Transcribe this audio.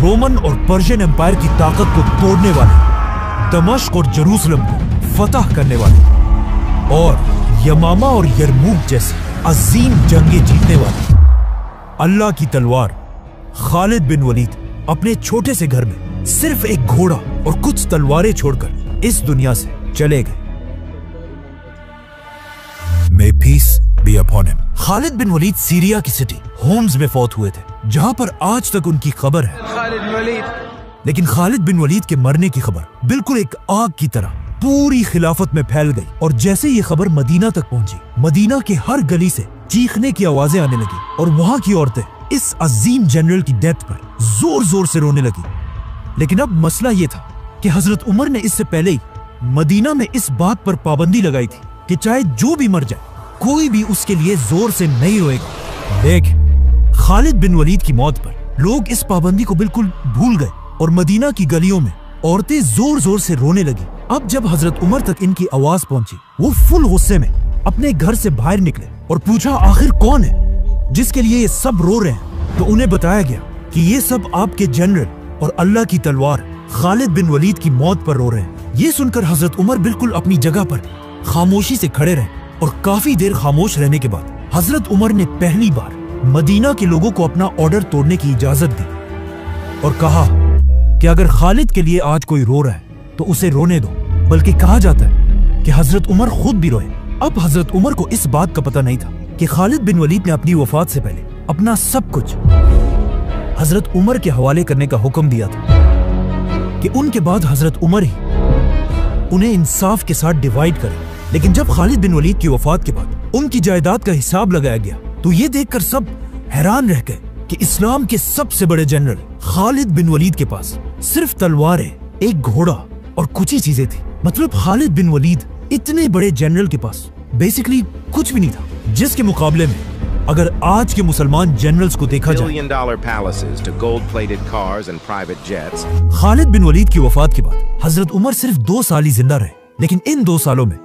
Roman और Persian empire की ताकत को तोड़ने वाले, दमिश्क और जेरूसलम को फतह करने वाले और यमामा और यरमूक जैसी अजीम जंगें जीतने वाले अल्लाह की तलवार खालिद बिन वलीद अपने छोटे से घर में सिर्फ एक घोड़ा और कुछ तलवारें छोड़कर इस दुनिया से चले गए। May peace be upon him। Khalid bin Walid Syria की सिटी होम्स में फौत हुए थे, जहां पर आज तक उनकी खबर है। लेकिन खालिद बिन वलीद के मरने की खबर बिल्कुल एक आग की तरह पूरी खिलाफत में फैल गई और जैसे ये खबर मदीना तक पहुंची, मदीना के हर गली से चीखने की आवाजें आने लगी और वहां की औरतें इस अजीम जनरल की डेथ पर जोर जोर से रोने लगी। लेकिन अब मसला ये था कि हजरत उमर ने इससे पहले ही मदीना में इस बात पर पाबंदी लगाई थी कि चाहे जो भी मर जाए, कोई भी उसके लिए जोर से नहीं रोएगा। देख, खालिद बिन वलीद की मौत पर लोग इस पाबंदी को बिल्कुल भूल गए और मदीना की गलियों में औरतें जोर जोर से रोने लगी। अब जब हजरत उमर तक इनकी आवाज पहुंची, वो फुल गुस्से में अपने घर से बाहर निकले और पूछा आखिर कौन है जिसके लिए ये सब रो रहे हैं। तो उन्हें बताया गया कि ये सब आपके जनरल और अल्लाह की तलवार खालिद बिन वलीद की मौत पर रो रहे हैं। ये सुनकर हजरत उमर बिल्कुल अपनी जगह पर खामोशी से खड़े रहे और काफी देर खामोश रहने के बाद हजरत उमर ने पहली बार मदीना के लोगों को अपना ऑर्डर तोड़ने की इजाजत दी और कहा कि अगर खालिद के लिए आज कोई रो रहा है तो उसे रोने दो। बल्कि कहा जाता है कि हजरत उमर खुद भी रोए। अब हजरत उमर को इस बात का पता नहीं था कि खालिद बिन वलीद ने अपनी वफात से पहले अपना सब कुछ हजरत उमर के हवाले करने का हुक्म दिया था कि उनके बाद हजरत उमर ही उन्हें इंसाफ के साथ डिवाइड करें। लेकिन जब खालिद बिन वलीद की वफात के बाद उनकी जायदाद का हिसाब लगाया गया तो ये देखकर सब हैरान रह गए कि इस्लाम के सबसे बड़े जनरल खालिद बिन वलीद के पास सिर्फ तलवारें, एक घोड़ा और कुछ ही चीजें थी। मतलब खालिद बिन वलीद इतने बड़े जनरल के पास बेसिकली कुछ भी नहीं था, जिसके मुकाबले में अगर आज के मुसलमान जनरल्स को देखा जाए, खालिद बिन वलीद की वफात के बाद हजरत उमर सिर्फ 2 साल ही जिंदा रहे। लेकिन इन 2 सालों में